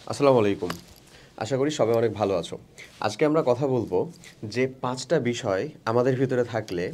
আসসালামু আলাইকুম। আশা করি সবাই অনেক ভালো আছো। আজকে আমরা কথা বলবো যে ৫টা বিষয় আমাদের ভিতরে থাকলে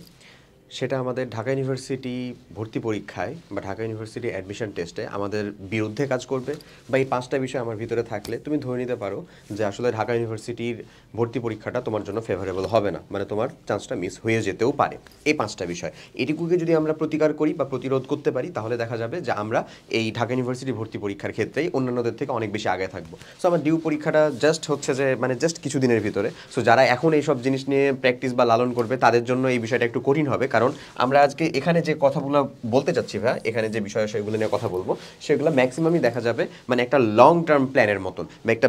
সেটা আমাদের ঢাকা ইউনিভার্সিটি ভর্তি পরীক্ষায় বা ঢাকা ইউনিভার্সিটি অ্যাডমিশন টেস্টে আমাদের বিরুদ্ধে কাজ করবে, বা এই ৫টা বিষয় আমার ভিতরে থাকলে তুমি ধরে নিতে পারো যে আসলে ঢাকা ইউনিভার্সিটির ভর্তি পরীক্ষাটা তোমার জন্য ফেভারেবল হবে না, মানে তোমার চান্সটা মিস হয়ে যেতেও পারে। এই ৫টা বিষয় এটুকুকে যদি আমরা প্রতিকার করি বা প্রতিরোধ করতে পারি তাহলে দেখা যাবে যে আমরা এই ঢাকা ইউনিভার্সিটি ভর্তি পরীক্ষার ক্ষেত্রেই অন্যান্যদের থেকে অনেক বেশি আগে থাকবো। সো আমার ডিউ পরীক্ষাটা জাস্ট হচ্ছে যে মানে জাস্ট কিছুদিনের ভিতরে। সো যারা এখন এইসব জিনিস নিয়ে প্র্যাকটিস বা লালন করবে তাদের জন্য এই বিষয়টা একটু কঠিন হবে, কারণ আমরা আজকে এখানে যে কথাগুলো বলতে চাচ্ছি ভাই, এখানে যে বিষয়গুলো নিয়ে কথা বলবো সেগুলো ম্যাক্সিমামই দেখা যাবে মানে একটা লং টার্ম প্ল্যানের মতন বা একটা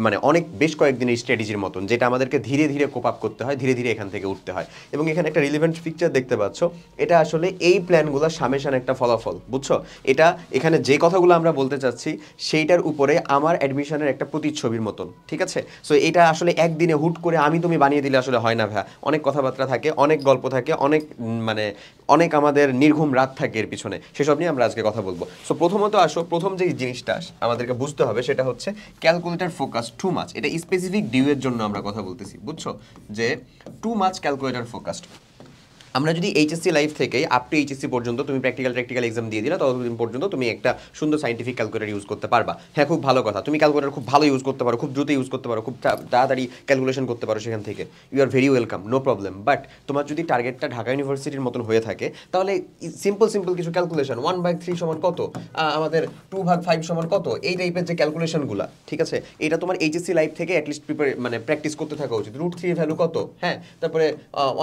মানে অনেক বেশ কয়েকদিনের স্ট্র্যাটেজির মতন, যেটা আমাদেরকে ধীরে ধীরে কোপ আপ করতে হয়, ধীরে ধীরে এখান থেকে উঠতে হয়। এবং এখানে একটা রিলেভেন্ট পিকচার দেখতে পাচ্ছ, এটা আসলে এই প্ল্যানগুলো সামেশান একটা ফলাফল, বুঝছো? এটা এখানে যে কথাগুলো আমরা বলতে চাচ্ছি সেইটার উপরে আমার অ্যাডমিশনের একটা প্রতিচ্ছবির মতন, ঠিক আছে? সো এটা আসলে একদিনে হুট করে আমি তুমি বানিয়ে দিলে আসলে হয় না ভাইয়া, অনেক কথাবার্তা থাকে, অনেক গল্প থাকে, অনেক মানে অনেক আমাদের নির্ঘুম রাত থাকে এর পিছনে, সেসব নিয়ে আমরা আজকে কথা বলবো। সো প্রথমত আসো, প্রথম যে জিনিসটা আমাদেরকে বুঝতে হবে সেটা হচ্ছে ক্যালকুলেটর ফোকাস টু মাচ। এটা স্পেসিফিক ডিউ এর জন্য আমরা কথা বলতেছি, বুঝছো? যে টু মাচ ক্যালকুলেটর ফোকাসড। আমরা যদি এইচএসসি লাইফ থেকে আপ টু এইচএসসি পর্যন্ত তুমি প্র্যাকটিক্যাল এক্সাম দিয়ে দিলে, ততদিন পর্যন্ত তুমি একটা সুন্দর সাইন্টিফিক ক্যালকুলেটর ইউজ করতে পারবা। হ্যাঁ, খুব ভালো কথা, তুমি ক্যালকুলেটর খুব ভালো ইউজ করতে পারো, খুব দ্রুত ইউজ করতে পারো, খুব তাড়াতাড়ি ক্যালকুলেশন করতে পারো সেখান থেকে। You are very welcome, no problem. But তোমার যদি টার্গেটটা ঢাকা ইউনিভার্সিটির মতন হয়ে থাকে তাহলে সিম্পল সিম্পল কিছু ক্যালকুলেশন, 1/3 সমান কত, আমাদের 2/5 সমান কত, এই টাইপের যে ক্যালকুলেশনগুলো, ঠিক আছে, এটা তোমার এইচএসসি লাইফ থেকে অ্যাটলিস্ট মানে প্র্যাকটিস করতে থাকা উচিত। √3 এর ভ্যালু কত, হ্যাঁ, তারপরে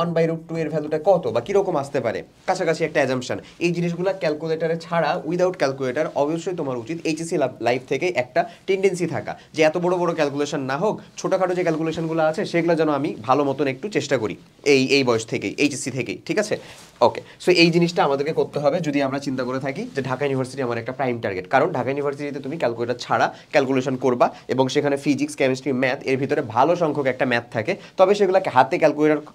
1/√2 এর ভ্যালুটা কত বা কীরকম আসতে পারে, কাছাকাছি একটা অ্যাজাম্পশন, এই জিনিসগুলো ক্যালকুলেটারে ছাড়া, উইদাউট ক্যালকুলেটার অবশ্যই তোমার উচিত এইচএসসি লাইফ থেকে একটা টেন্ডেন্সি থাকা যে এত বড় বড় ক্যালকুলেশন না হোক, ছোটোখাটো যে ক্যালকুলেশনগুলো আছে সেগুলো যেন আমি ভালো মতন একটু চেষ্টা করি এই এই বয়স থেকেই, এইচএসসি থেকেই, ঠিক আছে? ওকে, সো এই জিনিসটা আমাদেরকে করতে হবে যদি আমরা চিন্তা করে থাকি যে ঢাকা ইউনিভার্সিটি আমার একটা প্রাইম টার্গেট। কারণ ঢাকা ইউনিভার্সিটিতে তুমি ক্যালকুলেটার ছাড়া ক্যালকুলেশন করবা এবং সেখানে ফিজিক্স, কেমিস্ট্রি, ম্যাথ এর ভিতরে ভালো সংখ্যক একটা ম্যাথ থাকে, তবে সেগুলোকে হাতে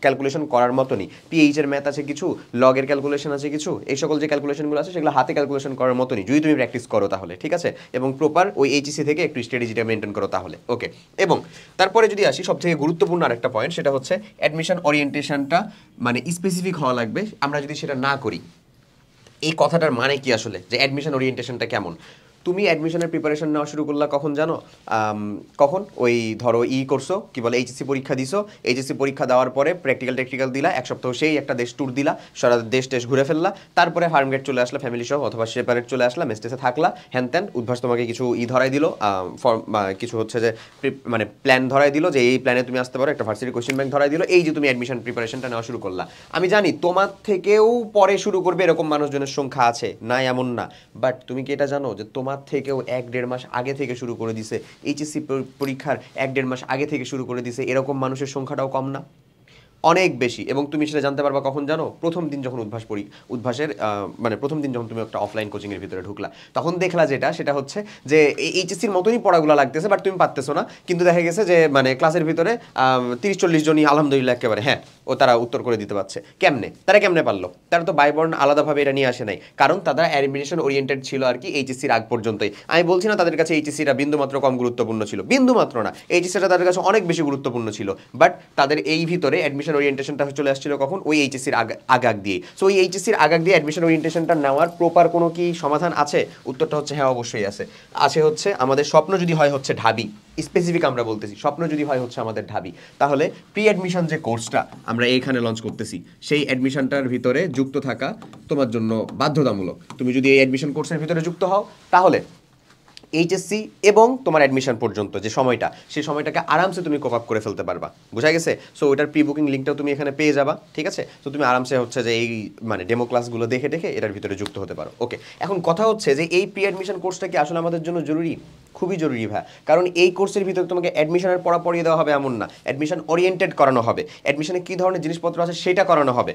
ক্যালকুলেশন করার মতনই। পিএইচ এর ম্যাথ আছে কিছু, লগের ক্যালকুলেশন আছে কিছু, এই সকল যে ক্যালকুলেশনগুলো আছে সেগুলো হাতে ক্যালকুলেশন করার মতনই যদি তুমি প্র্যাকটিস করো তাহলে, ঠিক আছে? এবং প্রপার ওই এইচএসসি থেকে একটু স্ট্র্যাটেজিটা মেনটেন করো তাহলে, ওকে। এবং তারপরে যদি আসি সবথেকে গুরুত্বপূর্ণ আরেকটা পয়েন্ট, সেটা হচ্ছে অ্যাডমিশন ওরিয়েন্টেশনটা মানে স্পেসিফিক হওয়া লাগবে। আমরা যদি সেটা না করি, এই কথাটার মানে কি আসলে, যে অ্যাডমিশন ওরিয়েন্টেশনটা কেমন? তুমি অ্যাডমিশনের প্রিপারেশন নেওয়া শুরু করলা কখন জানো? কখন ওই ধরো করছো কি বলে, এইচএসসি পরীক্ষা দিছো, এইচএসসি পরীক্ষা দেওয়ার পরে প্র্যাকটিক্যাল দিলা, এক সপ্তাহ সেই একটা দেশ ট্যুর দিলা, সারা দেশ টেশ ঘুরে ফেললা, তারপরে ফার্মগেট চলে আসলা ফ্যামিলি সহ, অথবা সেপারেট চলে আসলা, মেসটেসে থাকলা, হ্যান ত্যান উদ্ভাস তোমাকে কিছু ধরাই দিল, ফর্ম কিছু হচ্ছে যে মানে প্ল্যান ধরাই দিল যে এই প্ল্যানে তুমি আসতে পারো, একটা ভার্সিটি কোশ্চেন ব্যাংক ধরাই দিল, এই যে তুমি অ্যাডমিশন প্রিপারেশনটা নেওয়া শুরু করলা। আমি জানি তোমার থেকেও পরে শুরু করবে এরকম মানুষজনের সংখ্যা আছে, না এমন না, বাট তুমি কি এটা জানো যে তোমার থেকেও 1-1.5 মাস আগে থেকে শুরু করে দিছে, এইচএসসি পরীক্ষার 1-1.5 মাস আগে থেকে শুরু করে দিছে, এরকম মানুষের সংখ্যাটাও কম না, অনেক বেশি। এবং তুমি সেটা জানতে পারবা কখন জানো? প্রথম দিন যখন উদ্ভাসের মানে প্রথম দিন যখন তুমি একটা অফলাইন কোচিংয়ের ভিতরে ঢুকলা, তখন দেখলা সেটা হচ্ছে যে এইচএসসির মতনই পড়াগুলো লাগতেছে, বাট তুমি পারতেছো না, কিন্তু দেখা গেছে যে মানে ক্লাসের ভিতরে 30-40 জনই আলহামদুলিল্লাহ একেবারে হ্যাঁ তারা উত্তর করে দিতে পারছে। তারা কেমনে পারলো? তারা তো বাইবর্ন আলাদাভাবে এটা নিয়ে আসে নাই, কারণ তারা অ্যাডমিশন ওরিয়েন্টেড ছিল আর কি এইচএসসির আগ পর্যন্তই। আমি বলছি না তাদের কাছে এইচএসসিটা বিন্দুমাত্র কম গুরুত্বপূর্ণ ছিল, বিন্দুমাত্র না, এইচএসসিটা তাদের কাছে অনেক বেশি গুরুত্বপূর্ণ ছিল, বাট তাদের এই ভিতরে অ্যাডমিশন ওরিয়েন্টেশনটা চলে আসছিল কখন? ওই এইচএসসির আগাগ দিয়ে। সো ওই এইচএসসির আগাগ দিয়ে অ্যাডমিশন ওরিয়েন্টেশনটা নেওয়ার প্রপার কোনো কি সমাধান আছে? উত্তরটা হচ্ছে হ্যাঁ, অবশ্যই আছে। হচ্ছে আমাদের স্বপ্ন যদি হয় হচ্ছে ঢাবি, স্পেসিফিক আমরা বলতেছি, স্বপ্ন যদি হয় হচ্ছে আমাদের ঢাবি, তাহলে প্রি অ্যাডমিশন যে কোর্সটা আমরা এইখানে লঞ্চ করতেছি, সেই অ্যাডমিশনটার ভিতরে যুক্ত থাকা তোমার জন্য বাধ্যতামূলক। তুমি যদি এই অ্যাডমিশন কোর্সের ভিতরে যুক্ত হও তাহলে এইচএসসি এবং তোমার অ্যাডমিশন পর্যন্ত যে সময়টা, সেই সময়টাকে আরামসে তুমি কোপ আপ করে ফেলতে পারবা, বোঝা গেছে? সো ওইটার প্রি বুকিং লিঙ্কটাও তুমি এখানে পেয়ে যাবা, ঠিক আছে? তো তুমি আরামসে হচ্ছে যে এই মানে ডেমো ক্লাসগুলো দেখে দেখে এটার ভিতরে যুক্ত হতে পারো, ওকে। এখন কথা হচ্ছে যে এই প্রি অ্যাডমিশন কোর্সটা কি আসলে আমাদের জন্য জরুরি? খুবই জরুরি ভাই, কারণ এই কোর্সের ভিতরে তোমাকে অ্যাডমিশনের পড়িয়ে দেওয়া হবে এমন না, অ্যাডমিশন ওরিয়েন্টেড করানো হবে, অ্যাডমিশনে কী ধরনের জিনিসপত্র আছে সেটা করানো হবে,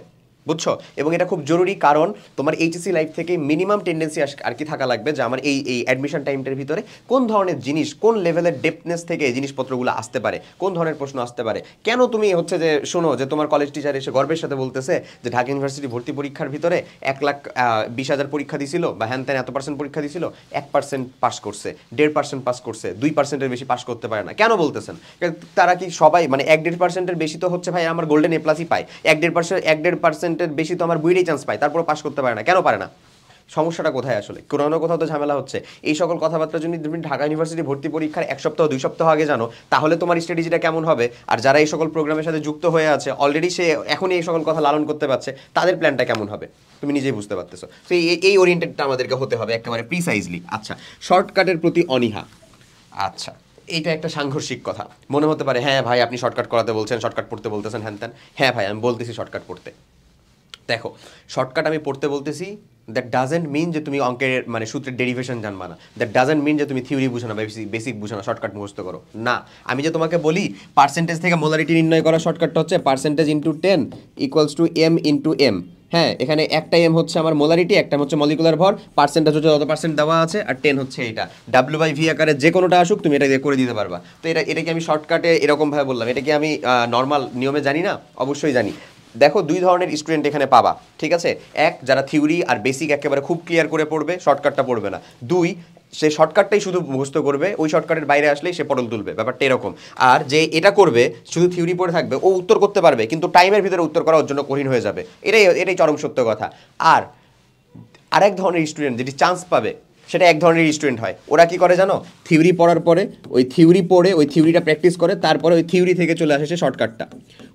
বুঝছো? এবং এটা খুব জরুরি, কারণ তোমার এইচএসসি লাইফ থেকে মিনিমাম টেন্ডেন্সি আর কি থাকা লাগবে যে আমার এই এই অ্যাডমিশন টাইমটার ভিতরে কোন ধরনের জিনিস, কোন লেভেলের ডেপথনেস থেকে এই জিনিসপত্রগুলো আসতে পারে, কোন ধরনের প্রশ্ন আসতে পারে। কেন তুমি হচ্ছে যে শোনো যে তোমার কলেজ টিচার এসে গর্বের সাথে বলতেছে যে ঢাকা ইউনিভার্সিটি ভর্তি পরীক্ষার ভিতরে 1,20,000 পরীক্ষা দিছিল বা হ্যান ত্যান এত পার্সেন্ট পরীক্ষা দিছিল, 1% পাস করছে, 1.5% পাস করছে, 2%-এর বেশি পাস করতে পারে না, কেন বলতেছেন? তারা কি সবাই মানে 1-1.5%-এর বেশি তো হচ্ছে ভাই আমার গোল্ডেন এ প্লাসই পায়, 1-1.5%-এর বেশি তো আমার বুয়েটেই চান্স পায়, তারপরে পাস করতে পারে না, কেন পারে না? সমস্যাটা কোথায় আসলে? কোনো না কোথাও তো ঝামেলা হচ্ছে। এই সকল কথাবার্তা যদি তুমি ঢাকা ইউনিভার্সিটি ভর্তি পরীক্ষার 1 সপ্তাহ 2 সপ্তাহ আগে জানো, তাহলে তোমার স্ট্র্যাটেজিটা কেমন হবে? আর যারা এই সকল প্রোগ্রামের সাথে যুক্ত হয়ে আছে অলরেডি, সে এখনই এই সকল কথা লালন করতে পারছে, তাদের প্ল্যানটা কেমন হবে তুমি নিজেই বুঝতে পারতেছো। তো এই ওরিয়েন্টেডটা আমাদেরকে হতে হবে একেবারে প্রিসাইজলি। আচ্ছা, শর্টকাটের প্রতি অনীহা। আচ্ছা, এইটা একটা সাংঘর্ষিক কথা মনে হতে পারে। হ্যাঁ ভাই, আপনি শর্টকাট করাতে বলছেন, শর্টকাট পড়তে বলতেছেন, হ্যান ত্যান। হ্যাঁ ভাই, আমি বলতেছি শর্টকাট পড়তে। দেখো, শর্টকাট আমি পড়তে বলতেছি, দ্যাট ডাজেন্ট মিন যে তুমি অঙ্কের মানে সূত্রের ডেরিভেশন জানবা না, দ্যাট ডাজেন্ট মিন যে তুমি থিওরি বুঝো না, বেসিক বুঝো না, শর্টকাট মুখস্থ করো না। আমি যে তোমাকে বলি পার্সেন্টেজ থেকে মোলারিটি নির্ণয় করা শর্টকাটটা হচ্ছে percentage into 10 equals to M into M. হ্যাঁ, এখানে একটা এম হচ্ছে আমার মোলারিটি, একটা হচ্ছে মলিকুলার ভর, পার্সেন্টেজ হচ্ছে যত পার্সেন্ট দেওয়া আছে, আর 10 হচ্ছে এটা। W/V আকারে যে কোনোটা আসুক তুমি এটা দিয়ে করে দিতে পারবা। তো এটা কি আমি শর্টকাটে এরকমভাবে বললাম? এটা কি আমি নর্মাল নিয়মে জানি না? অবশ্যই জানি। দেখো, 2 ধরনের স্টুডেন্ট এখানে পাবা, ঠিক আছে? এক, যারা থিওরি আর বেসিক একেবারে খুব ক্লিয়ার করে পড়বে, শর্টকাটটা পড়বে না। 2, সে শর্টকাটটাই শুধু মুখস্থ করবে, ওই শর্টকাটের বাইরে আসলেই সে পটল তুলবে, ব্যাপারটা এরকম। আর যে এটা করবে শুধু থিওরি পড়ে থাকবে, ও উত্তর করতে পারবে কিন্তু টাইমের ভিতরে উত্তর করা ওর জন্য কঠিন হয়ে যাবে। এটাই চরম সত্য কথা। আর আরেক ধরনের স্টুডেন্ট যেটি চান্স পাবে, সেটা এক ধরনের স্টুডেন্ট হয়। ওরা কি করে জানো? থিওরি পড়ার পরে ওই থিওরি পড়ে ওই থিওরিটা প্র্যাকটিস করে, তারপরে ওই থিওরি থেকে চলে আসে সে শর্টকাটটা।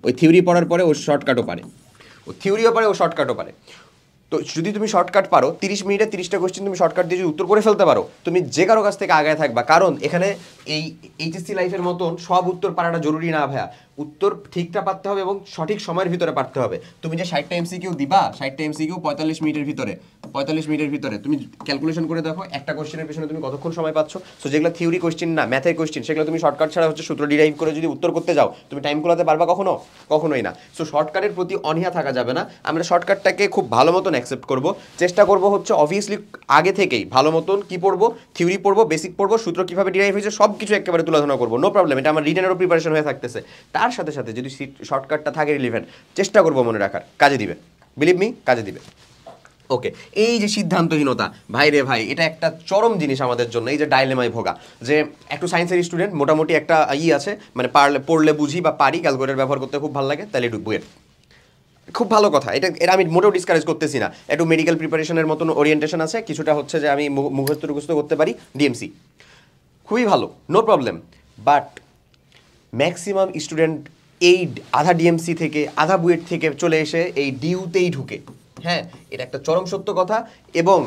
ওই থিওরি পড়ার পরে ও শর্টকাটও পারে, ও থিওরিও পারে, ও শর্টকাটও পারে। তো যদি তুমি শর্টকাট পারো, 30 মিনিটে 30টা কোশ্চেন তুমি শর্টকাট দিয়ে যদি উত্তর করে ফেলতে পারো, তুমি যে কারো কাছ থেকে আগায় থাকবা। কারণ এখানে এই এইচএসসি লাইফের মতন সব উত্তর পারাটা জরুরি না ভাইয়া। উত্তর ঠিকটা পারতে হবে এবং সঠিক সময়ের ভিতরে পারতে হবে। তুমি যে 60টা এমসিকিউ দিবা, 60টা এমসিকিউ 45 মিনিটের ভিতরে, 45 মিনিটের ভিতরে তুমি ক্যালকুলেশন করে দেখো একটা কোশ্চেনের পিছনে তুমি কতক্ষণ সময় পাচ্ছ। সো যেগুলো থিওরি কোশ্চেন না, ম্যাথের কোশ্চেন, সেগুলো তুমি শর্টকাট ছাড়া হচ্ছে সূত্র ডিরাইভ করে যদি উত্তর করতে যাও, তুমি টাইম কুলাতে পারবা কখনো? কখনোই না। সো শর্টকাটের প্রতি অনীহা থাকা যাবে না। আমরা শর্টকাটটাকে খুব ভালো মতন অ্যাকসেপ্ট করব, চেষ্টা করব হচ্ছে অবভিয়াসলি আগে থেকেই ভালো মতন কী পড়বো, থিওরি পড়বো, বেসিক পড়বো, সূত্র কীভাবে ডিরাইভ হয়েছে সব কিছু একেবারে তুলাধনা করবো, নো প্রবলেম। এটা আমার রিটেনেরও প্রিপারেশন হয়ে থাকতেছে। তার সাথে সাথে যদি শর্টকাটটা থাকে রিলিভেন্ট, চেষ্টা করবো মনে রাখার, কাজে দিবে, বিলিভ মি, কাজে দিবে। ওকে, এই যে সিদ্ধান্তহীনতা, ভাই রে ভাই, এটা একটা চরম জিনিস আমাদের জন্য। এই যে ডাইলেমায় ভোগা, যে একটু সায়েন্সের স্টুডেন্ট, মোটামুটি একটা আছে, মানে পড়লে বুঝি বা পারি, ক্যালকুলেটর ব্যবহার করতে খুব ভালো লাগে, তাহলে একটু বুয়েট খুব ভালো কথা। এটা আমি মোটেও ডিসকারেজ করতেছি না। একটু মেডিকেল প্রিপারেশনের মতন ওরিয়েন্টেশন আছে, কিছুটা হচ্ছে যে আমি মুখস্থ করতে পারি, ডিএমসি খুবই ভালো, no problem. But maximum student এই আধা ডিএমসি থেকে আধা বুয়েট থেকে চলে এসে এই ডিউতেই ঢুকে। হ্যাঁ, এটা একটা চরম সত্য কথা। এবং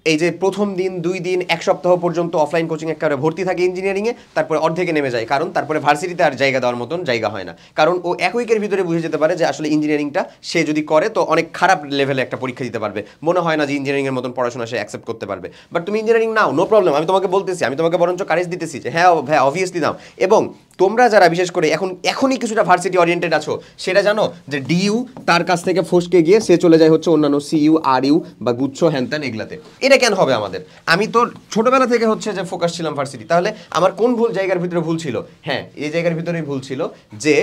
এই যে প্রথম দিন 2 দিন 1 সপ্তাহ পর্যন্ত অফলাইন কোচিং একেবারে ভর্তি থাকে ইঞ্জিনিয়ারিংয়ে, তারপরে অর্ধেকে নেমে যায়, কারণ তারপরে ভার্সিটিতে আর জায়গা দেওয়ার মতন জায়গা হয় না। কারণ ও এক উইকের ভিতরে বুঝে যেতে পারে যে আসলে ইঞ্জিনিয়ারিংটা সে যদি করে তো অনেক খারাপ লেভেলে একটা পরীক্ষা দিতে পারবে, মনে হয় না যে ইঞ্জিনিয়ারিংয়ের মতন পড়াশোনা সে অ্যাকসেপ্ট করতে পারবে। বাট তুমি ইঞ্জিনিয়ারিং নাও, নো প্রবলেম, আমি তোমাকে বলতেছি, আমি তোমাকে বরঞ্চ কারেজ দিতেছি যে হ্যাঁ ভাই অবভিয়াসলি নাও। এবং তোমরা যারা বিশেষ করে এখনই কিছুটা ভার্সিটি ওরিয়েন্টেড আছো, সেটা জানো যে ডিইউ তার কাছ থেকে ফসকে গিয়ে সে চলে যায় হচ্ছে অন্যান্য সিইউ, আরইউ বা গুচ্ছ, হ্যানত্যান এগুলাতে। এটা কেন হবে আমাদের? আমি তো ছোটবেলা থেকে হচ্ছে যে ফোকাস ছিলাম ভার্সিটি, তাহলে আমার কোন জায়গার ভিতরে ভুল ছিল? হ্যাঁ, এই জায়গার ভিতরেই ভুল ছিল যে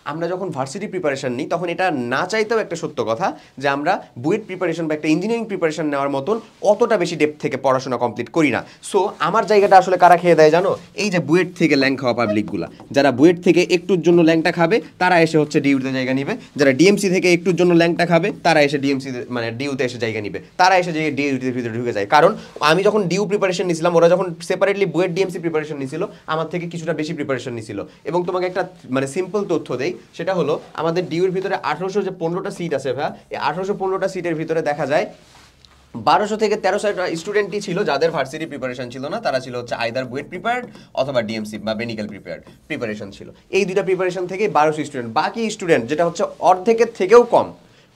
আমরা যখন ভার্সিটি প্রিপারেশন নিই, তখন এটা না চাইতেও একটা সত্য কথা যে আমরা বুয়েট প্রিপারেশন বা একটা ইঞ্জিনিয়ারিং প্রিপারেশন নেওয়ার মতন অতটা বেশি ডেপথ থেকে পড়াশোনা কমপ্লিট করি না। সো আমার জায়গাটা আসলে কারা খেয়ে দেয় জানো? এই যে বুয়েট থেকে ল্যাং খাওয়া পাবলিকগুলা, যারা বুয়েট থেকে একটুর জন্য ল্যাংটা খাবে তারা এসে হচ্ছে ডিউতে জায়গা নিবে, যারা ডিএমসি থেকে একটুর জন্য ল্যাংটা খাবে তারা এসে ডিএমসি মানে ডিউতে এসে জায়গা নিবে, তারা এসে যে ডিউটির ভিতরে ঢুকে যায়। কারণ আমি যখন ডিউ প্রিপারেশন নিয়েছিলাম, ওরা যখন সেপারেটলি বুয়েট ডিএমসি প্রিপারেশন নিয়েছিল, আমার থেকে কিছুটা বেশি প্রিপারেশন নিয়েছিল। এবং তোমাকে একটা মানে সিম্পল তথ্য দেই, সেটা হলো আমাদের ডিউর ভিতরে 1815টা সিট আছে ভাই, এই 1815টা সিটের ভিতরে দেখা যায় 1200 থেকে 1300 স্টুডেন্টই ছিল যাদের ভার্সিটি প্রিপারেশন ছিল না, তারা ছিল হচ্ছে আইদার বুয়েট প্রিপেয়ার্ড অথবা ডিএমসি বা মেডিকেল প্রিপারেশন ছিল। এই দুইটা প্রিপারেশন থেকে 1200 স্টুডেন্ট, বাকি স্টুডেন্ট যেটা হচ্ছে অর্ধেকের থেকেও কম,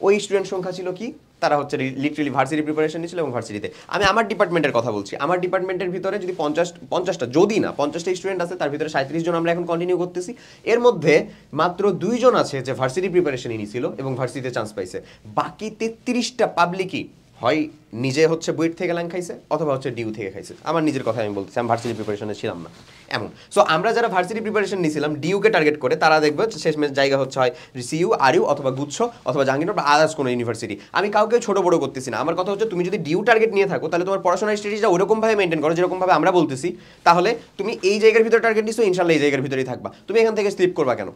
ওই স্টুডেন্ট সংখ্যা ছিল কি তারা হচ্ছে লিটারালি ভার্সিটি প্রিপারেশন নিয়েছিল এবং ভার্সিটিতে। আমি আমার ডিপার্টমেন্টের কথা বলছি, আমার ডিপার্টমেন্টের ভিতরে যদি 50টা যদি না 50টা স্টুডেন্ট আছে, তার ভিতরে 37 জন আমরা এখন কন্টিনিউ করতেছি। এর মধ্যে মাত্র 2 জন আছে যে ভার্সিটি প্রিপারেশনই নিয়েছিল এবং ভার্সিটিতে চান্স পাইছে। বাকি 33টা পাবলিকই হয় নিজে হচ্ছে বুয়েট থেকে ল্যাং খাইছে অথবা হচ্ছে ডিউ থেকে খাইছে। আমার নিজের কথা আমি বলতেছি, আমি ভার্সিটি প্রিপারেশনে ছিলাম না এমন। সো আমরা যারা ভার্সিটি প্রিপারেশন নিয়েছিলাম ডিউকে টার্গেট করে, তারা দেখবে শেষমেশ জায়গা হচ্ছে হয় সিইউ, আরইউ অথবা গুচ্ছ অথবা জাহাঙ্গীরনগর বা আদার্স কোনো ইউনিভার্সিটি। আমি কাউকে ছোট বড় করতেছি না, আমার কথা হচ্ছে তুমি যদি ডিউ টার্গেট নিয়ে থাকো তাহলে তোমার পড়াশোনার স্ট্র্যাটেজিটা ওরকমভাবে মেনটেন করো যেরকমভাবে আমরা বলতেছি, তাহলে তুমি এই জায়গার ভিতরে টার্গেট নিছো, ইনশাল্লাহ এই জায়গার ভিতরেই থাকবা। তুমি এখান থেকে স্লিপ করবা কেন?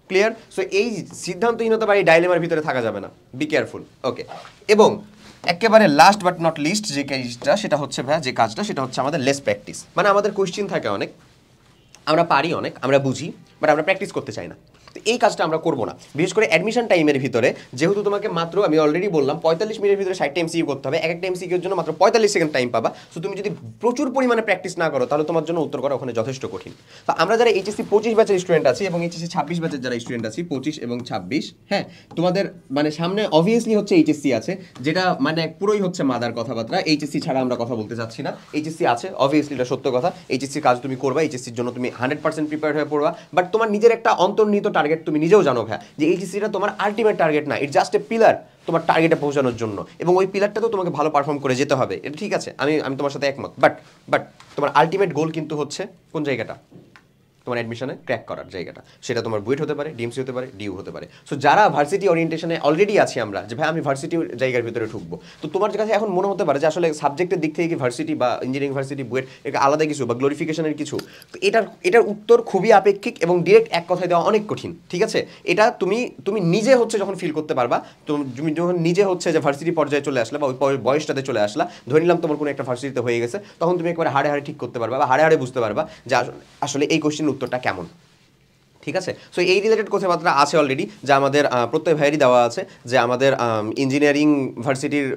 ক্লিয়ার? সো এই সিদ্ধান্তহীনতা বা এই ডাইলেমার ভিতরে থাকা যাবে না, বি কেয়ারফুল। ওকে, এবং একেবারে লাস্ট বাট নট লিস্ট যে কাজটা সেটা হচ্ছে ভাইয়া, যে কাজটা সেটা হচ্ছে আমাদের লেস প্র্যাকটিস। মানে আমাদের কোয়েশ্চেন থাকে অনেক, আমরা পারি অনেক, আমরা বুঝি, বাট আমরা প্র্যাকটিস করতে চাই না। তো এই কাজটা আমরা করবো না, বিশেষ করে অ্যাডমিশন টাইমের ভিতরে। যেহেতু তোমাকে মাত্র আমি অলরেডি বললাম 45 মিনিটের ভিতরে 60টা এমসিকিউ করতে হবে, এক একটা এমসিকিউর জন্য মাত্র 45 সেকেন্ড টাইম পাবা। সো তুমি যদি প্রচুর পরিমাণে প্র্যাকটিস না করো তাহলে তোমার জন্য উত্তর করা ওখানে যথেষ্ট কঠিন। তো আমরা যারা এইচএসসি 25 ব্যাচের স্টুডেন্ট আছি এবং এইচএসসি 26 ব্যাচের যারা স্টুডেন্ট আছি, 25 এবং 26, হ্যাঁ তোমাদের মানে সামনে অবভিয়াসলি হচ্ছে এইচএসসি আছে, যেটা মানে পুরোই হচ্ছে মাদার কথাবার্তা। এইচএসসি ছাড়া আমরা কথা বলতে চাচ্ছি না, এইচএসসি আছে অবভিয়াসলি, এটা সত্য কথা। এইচএসসির কাজ তুমি করবা, এইচএসসির জন্য তুমি 100% প্রিপেয়ার হয়ে পড়বা, বাট তোমার নিজের একটা অন্তর্নিহিত টার্গেট তুমি নিজেও জানো ভাই যে এইচএসসিটা তোমার আলটিমেট টার্গেট না, ইটস জাস্ট এ পিলার তোমার টার্গেটে পৌঁছানোর জন্য, এবং ওই পিলারটা তো তোমাকে ভালো পারফর্ম করে যেতে হবে, এটা ঠিক আছে, আমি তোমার সাথে একমত। বাট তোমার আলটিমেট গোল কিন্তু হচ্ছে কোন জায়গাটা? তোমার অ্যাডমিশনে ক্র্যাক করার জায়গাটা। সেটা তোমার বুয়েট হতে পারে, ডিএমসি হতে পারে, ডিইউ হতে পারে। সো যারা ভার্সিটি ওরিয়েন্টেশনে অলরেডি আছি আমরা, যে ভাই আমি ভার্সিটি জায়গার ভিতরে ঢুকবো, তো তোমার কাছে এখন মনে হতে পারে যে আসলে সাবজেক্টের দিক থেকে কি ভার্সিটি বা ইঞ্জিনিয়ারিং ভার্সিটি বুয়েট এটা আলাদা কিছু বা গ্লোরিফিকেশনের কিছু, তো এটার উত্তর খুবই আপেক্ষিক এবং ডিরেক্ট এক কথায় দেওয়া অনেক কঠিন। ঠিক আছে, এটা তুমি নিজে হচ্ছে যখন ফিল করতে পারবা, তুমি যখন নিজে হচ্ছে যে ভার্সিটি পর্যায়ে চলে আসলা বা ওই বয়সটাতে চলে আসলা, ধরে নিলাম তোমার কোনো একটা ভার্সিটিতে হয়ে গেছে, তখন তুমি একবার হাড়ে হাড়ে ঠিক করতে পারবা বা হাড়ে হাড়ে বুঝতে পারবা যে আসলে এই কোশ্চেনের উত্তরটা কেমন। ঠিক আছে, সো এই রিলেটেড কথাবার্তা আছে অলরেডি, যা আমাদের প্রত্যেক ভাইয়েরই দেওয়া আছে, যে আমাদের ইঞ্জিনিয়ারিং ভার্সিটির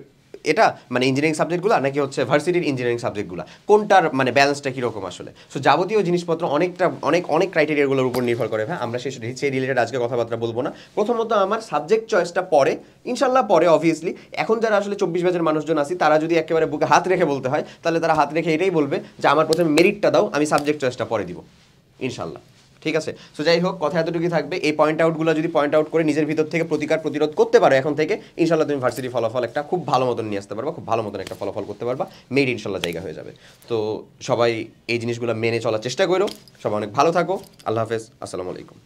এটা মানে ইঞ্জিনিয়ারিং সাবজেক্টগুলো নাকি হচ্ছে ভার্সিটির ইঞ্জিনিয়ারিং সাবজেক্টগুলো, কোনটার মানে ব্যালেন্সটা কীরকম আসলে। সো যাবতীয় জিনিসপত্র অনেক ক্রাইটেরিয়াগুলোর উপর নির্ভর করে। হ্যাঁ, আমরা সেই রিলেটেড আজকে কথাবার্তা বলবো না। প্রথমত আমার সাবজেক্ট চয়েসটা পরে, ইনশাল্লাহ পরে অবভিয়াসলি। এখন যারা আসলে 24 ব্যাচের মানুষজন আছি, তারা যদি একেবারে বুকে হাত রেখে বলতে হয়, তাহলে তারা হাত রেখে এটাই বলবে যে আমার প্রথমে মেরিটটা দাও, আমি সাবজেক্ট চয়েসটা পরে দিব ইনশাল্লাহ। ঠিক আছে, সো যাই হোক, কথা এতটুকুই থাকবে। এই পয়েন্ট আউটগুলো যদি পয়েন্ট আউট করে নিজের ভিতর থেকে প্রতিরোধ করতে পারো এখন থেকে, ইনশাল্লাহ তুমি ভার্সিটি ফলাফল একটা খুব ভালো মতন নিয়ে আসতে পারবা, খুব ভালো মতন একটা ফলাফল করতে পারবা, মেরিট ইনশাল্লাহ জায়গা হয়ে যাবে। তো সবাই এই জিনিসগুলো মেনে চলার চেষ্টা করো। সবাই অনেক ভালো থাকো। আল্লাহ হাফেজ, আসসালামু আলাইকুম।